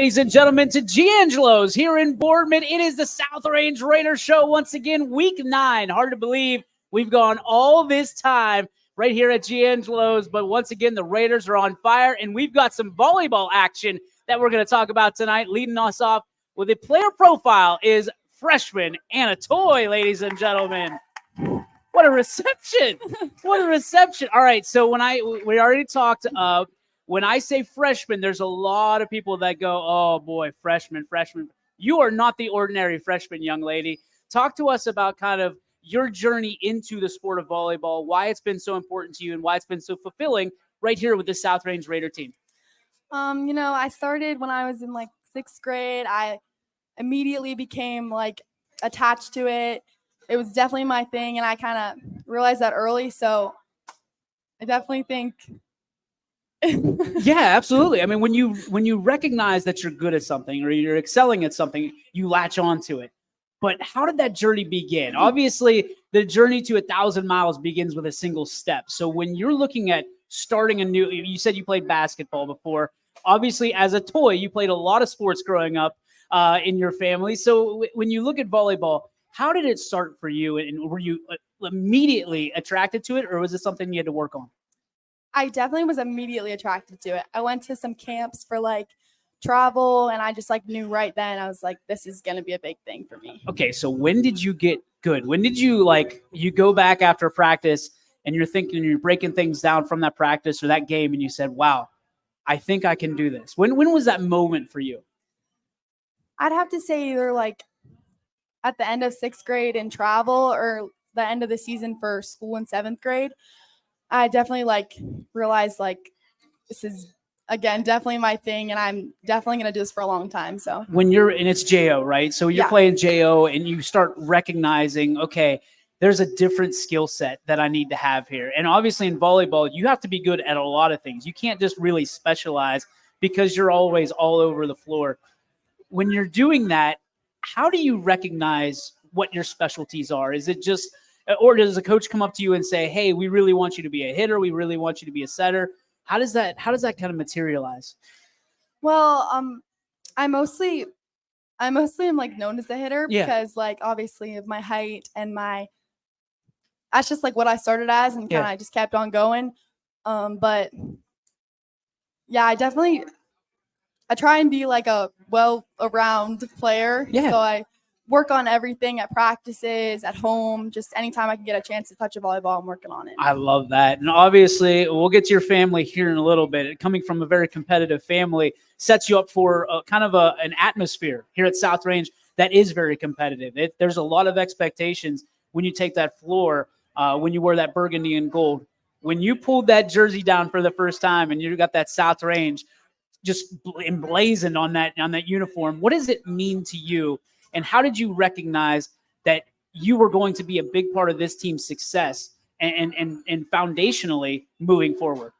Ladies and gentlemen, to Giangelo's here in Boardman. It is the South Range Raider Show once again, week 9. Hard to believe we've gone all this time right here at Giangelo's, but once again, the Raiders are on fire, and we've got some volleyball action that we're going to talk about tonight. Leading us off with a player profile is freshman Anna Toy, ladies and gentlemen. What a reception. What a reception. All right, so we already talked when I say freshman, there's a lot of people that go, oh, boy, freshman. You are not the ordinary freshman, young lady. Talk to us about kind of your journey into the sport of volleyball, why it's been so important to you, and why it's been so fulfilling right here with the South Range Raider team. I started when I was in, 6th grade. I immediately became, attached to it. It was definitely my thing, and I kind of realized that early, so I definitely think – Yeah, absolutely. I mean, when you recognize that you're good at something or you're excelling at something, you latch onto it. But how did that journey begin? Obviously, the journey to 1,000 miles begins with a single step. So when you're looking at starting a new, you said you played basketball before. Obviously, as a toy, you played a lot of sports growing up in your family. So when you look at volleyball, how did it start for you? And were you immediately attracted to it, or was it something you had to work on? I definitely was immediately attracted to it. I went to some camps for travel, and I just knew right then. I was like, this is going to be a big thing for me. Okay, so when did you get good? When did you you go back after practice and you're thinking, you're breaking things down from that practice or that game, and you said, wow, I think I can do this. When was that moment for you? I'd have to say either at the end of 6th grade in travel or the end of the season for school in 7th grade. I definitely realized this is again definitely my thing, and I'm definitely gonna do this for a long time. So when it's JO, right? So you're playing JO, and you start recognizing, okay, there's a different skill set that I need to have here. And obviously in volleyball, you have to be good at a lot of things. You can't just really specialize because you're always all over the floor. When you're doing that, how do you recognize what your specialties are? Is it just, or does a coach come up to you and say, hey, we really want you to be a hitter, we really want you to be a setter? How does that kind of materialize? Well, I mostly am known as a hitter because obviously of my height and that's just what I started as, and kind of just kept on going. But yeah, I try and be a well-around player. Yeah. So I work on everything at practices, at home, just anytime I can get a chance to touch a volleyball, I'm working on it. I love that. And obviously, we'll get to your family here in a little bit. Coming from a very competitive family sets you up for an atmosphere here at South Range that is very competitive. There's a lot of expectations when you take that floor, when you wear that burgundy and gold. When you pulled that jersey down for the first time and you got that South Range just emblazoned on that uniform, what does it mean to you? And how did you recognize that you were going to be a big part of this team's success and foundationally moving forward?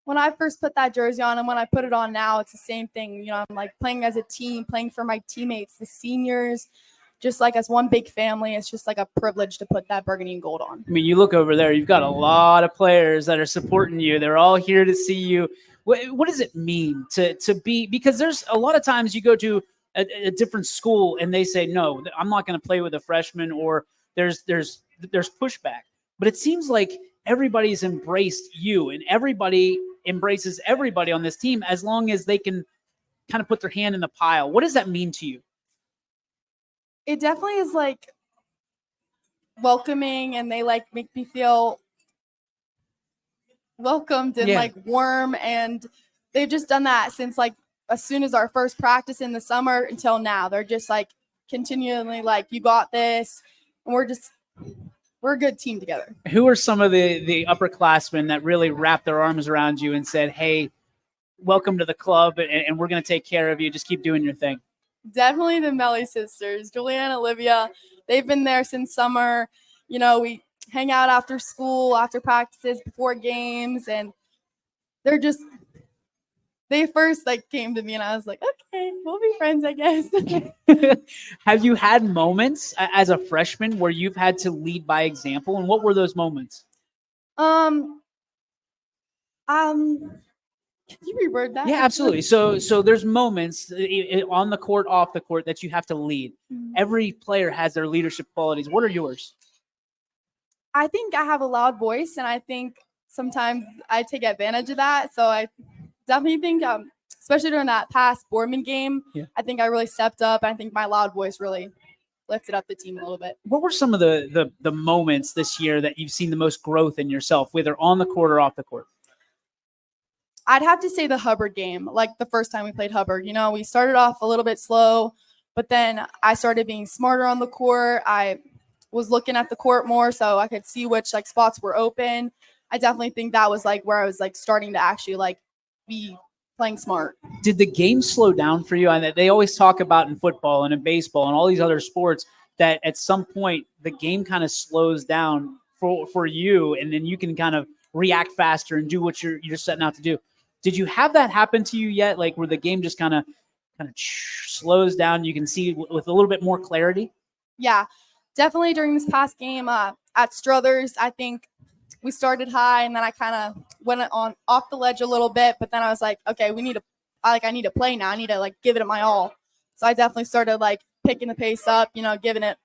When I first put that jersey on and when I put it on now, it's the same thing. I'm playing as a team, playing for my teammates, the seniors, just as one big family. It's just a privilege to put that burgundy and gold on. I mean, you look over there, you've got a lot of players that are supporting you. They're all here to see you. What does it mean to be, because there's a lot of times you go to a different school and they say, no, I'm not going to play with a freshman, or there's pushback. But it seems like everybody's embraced you, and everybody embraces everybody on this team as long as they can kind of put their hand in the pile. What does that mean to you? It definitely is welcoming, and they make me feel welcomed and warm, and they've just done that since as soon as our first practice in the summer until now. They're just continually you got this, and we're a good team together. Who are some of the upperclassmen that really wrapped their arms around you and said, hey, welcome to the club, and we're going to take care of you, just keep doing your thing? Definitely the Melly sisters, Julia and Olivia. They've been there since summer. We hang out after school, after practices, before games, and they first came to me, and I was like, okay, we'll be friends, I guess. Have you had moments as a freshman where you've had to lead by example, and what were those moments? Can you reword that? Yeah, absolutely. So there's moments on the court, off the court that you have to lead. Mhm. Every player has their leadership qualities. What are yours? I think I have a loud voice, and I think sometimes I take advantage of that. So I definitely think, especially during that past Boardman game, I think I really stepped up. I think my loud voice really lifted up the team a little bit. What were some of the moments this year that you've seen the most growth in yourself, whether on the court or off the court? I'd have to say the Hubbard game, like the first time we played Hubbard. You know, we started off a little bit slow, but then I started being smarter on the court. I was looking at the court more so I could see which like spots were open. I definitely think that was like where I was like starting to actually like be playing smart. Did the game slow down for you? And they always talk about in football and in baseball and all these other sports that at some point the game kind of slows down for you, and then you can kind of react faster and do what you're setting out to do. Did you have that happen to you yet? Like where the game just kind of slows down, you can see with a little bit more clarity? Yeah, definitely during this past game at Struthers, I think we started high and then I kind of went on off the ledge a little bit, but then I was like, okay, I need to play now. I need to like give it my all. So I definitely started like picking the pace up, you know, giving it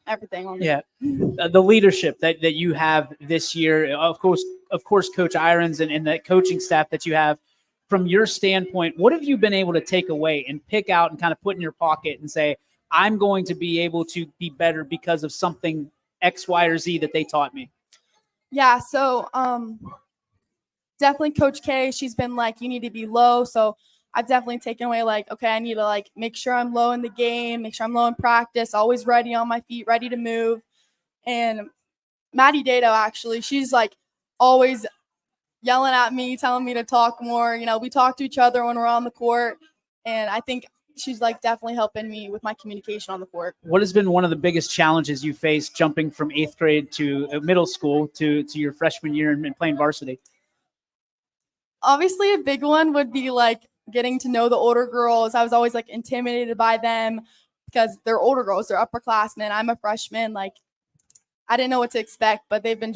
everything on the leadership that you have this year, of course Coach Irons and the coaching staff that you have. From your standpoint, what have you been able to take away and pick out and kind of put in your pocket and say, I'm going to be able to be better because of something X, Y, or Z that they taught me? Yeah, so definitely Coach K, she's been like, you need to be low. So I've definitely taken away like, okay, I need to like make sure I'm low in the game, make sure I'm low in practice, always ready on my feet, ready to move. And Maddie Dato, actually, she's like always yelling at me, telling me to talk more. You know, we talk to each other when we're on the court. And I think she's like definitely helping me with my communication on the court. What has been one of the biggest challenges you faced jumping from 8th grade to middle school to your freshman year and playing varsity? Obviously, a big one would be like getting to know the older girls. I was always like intimidated by them because they're older girls, they're upperclassmen. I'm a freshman. Like, I didn't know what to expect, but they've been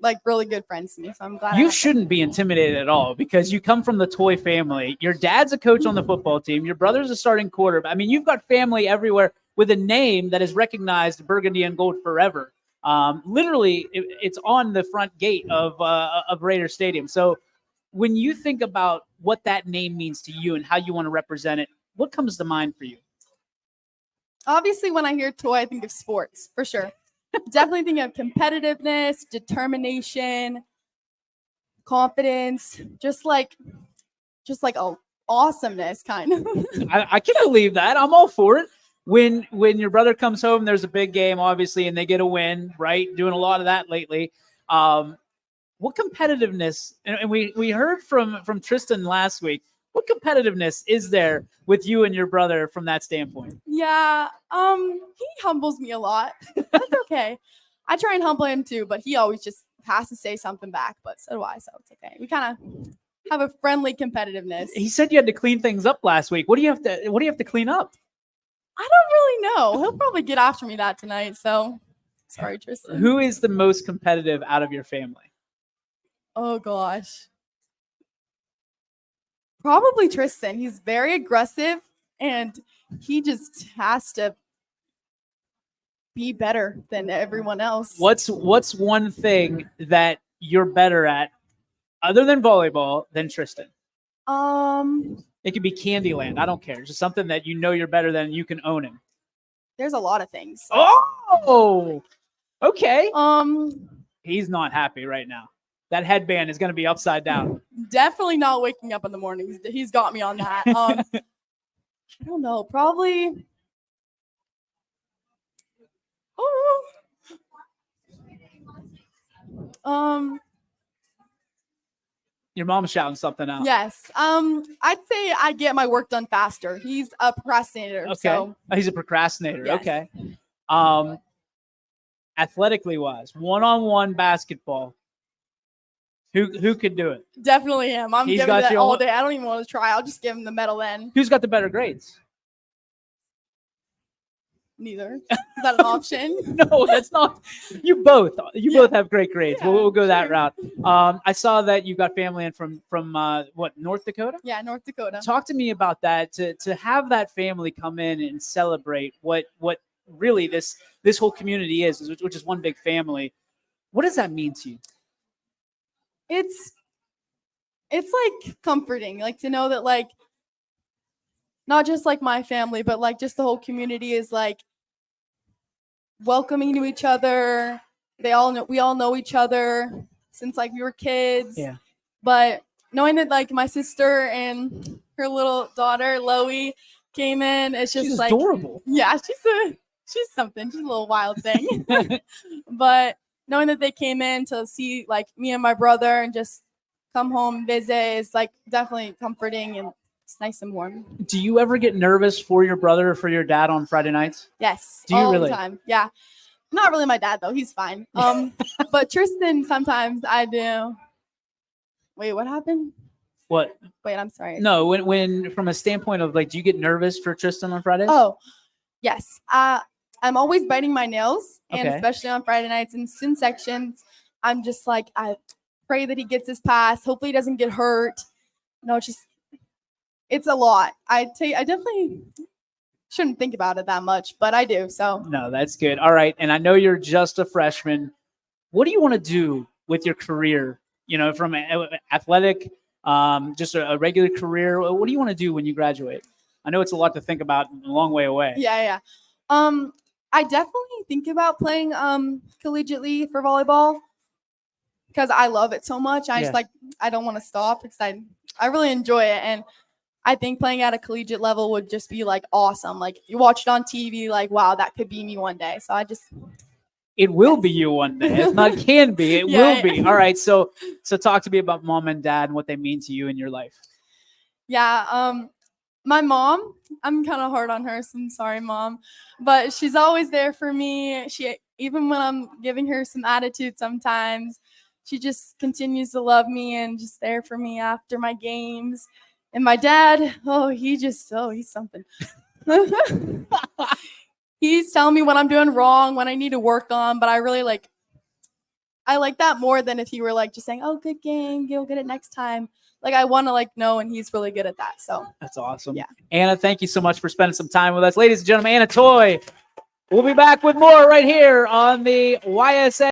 like really good friends to me. So I'm glad. You shouldn't be intimidated at all because you come from the Toy family. Your dad's a coach on the football team. Your brother's a starting quarterback. I mean, you've got family everywhere with a name that is recognized burgundy and gold forever. Literally, it's on the front gate of Raider Stadium. So when you think about what that name means to you and how you want to represent it, what comes to mind for you? Obviously, when I hear Toy, I think of sports for sure. Definitely think of competitiveness, determination, confidence, just like awesomeness kind of. I can believe that. I'm all for it. When your brother comes home, there's a big game, obviously, and they get a win, right? Doing a lot of that lately. What competitiveness, and we heard from Tristan last week, what competitiveness is there with you and your brother from that standpoint? Yeah, he humbles me a lot. That's okay. I try and humble him too, but he always just has to say something back, but so do I, so it's okay. We kind of have a friendly competitiveness. He said you had to clean things up last week. What do you have to clean up? I don't really know. He'll probably get after me that tonight, so sorry, Tristan. Who is the most competitive out of your family? Oh gosh. Probably Tristan. He's very aggressive and he just has to be better than everyone else. What's one thing that you're better at other than volleyball than Tristan? It could be Candyland. I don't care. Just something that you know you're better than and you can own him. There's a lot of things. Oh, okay. He's not happy right now. That headband is going to be upside down. Definitely not waking up in the mornings. He's got me on that. I don't know. Probably. Your mom's shouting something out. Yes. I'd say I get my work done faster. He's a procrastinator. Okay. So. He's a procrastinator. Yes. Okay. Athletically wise, one-on-one basketball. Who could do it? Definitely him. I'm He's giving got that you all on- day. I don't even want to try. I'll just give him the medal then. Who's got the better grades? Neither. Is that an option? No, that's not. You both have great grades. Yeah, we'll go that sure. route. I saw that you got family in from what, North Dakota? Yeah, North Dakota. Talk to me about that. To have that family come in and celebrate what really this whole community is, which is one big family. What does that mean to you? It's like comforting, like to know that like not just like my family, but like just the whole community is like welcoming to each other. We all know each other since like we were kids. Yeah. But knowing that like my sister and her little daughter Loie came in, it's just she's like adorable. Yeah, she's something. She's a little wild thing. But knowing that they came in to see like me and my brother and just come home, visit, is like definitely comforting and it's nice and warm. Do you ever get nervous for your brother or for your dad on Friday nights? Yes. Do you all really? the time. Yeah. Not really my dad though. He's fine. But Tristan sometimes I do. Wait, what happened? What? Wait, I'm sorry. No, when from a standpoint of like, do you get nervous for Tristan on Fridays? Oh, yes. I'm always biting my nails, and Okay. especially on Friday nights in student sections, I'm just like, I pray that he gets his pass. Hopefully he doesn't get hurt. No, it's a lot. I definitely shouldn't think about it that much, but I do. So No, that's good. All right. And I know you're just a freshman. What do you want to do with your career? You know, from athletic, just a regular career. What do you want to do when you graduate? I know it's a lot to think about, a long way away. Yeah. I definitely think about playing collegiately for volleyball because I love it so much. I just I don't want to stop because I really enjoy it, and I think playing at a collegiate level would just be like awesome. Like you watch it on TV, like wow, that could be me one day. So it will be you one day. It's not can be. It will be. All right. So talk to me about mom and dad and what they mean to you in your life. Yeah. My mom, I'm kind of hard on her, so I'm sorry, Mom. But she's always there for me. Even when I'm giving her some attitude sometimes, she just continues to love me and just there for me after my games. And my dad, he's something. He's telling me what I'm doing wrong, what I need to work on, but I like that more than if he were like just saying, "Oh, good game, you'll get it next time." Like I want to like know, and he's really good at that. So that's awesome. Yeah. Anna, thank you so much for spending some time with us. Ladies and gentlemen, Anna Toy. We'll be back with more right here on the YSN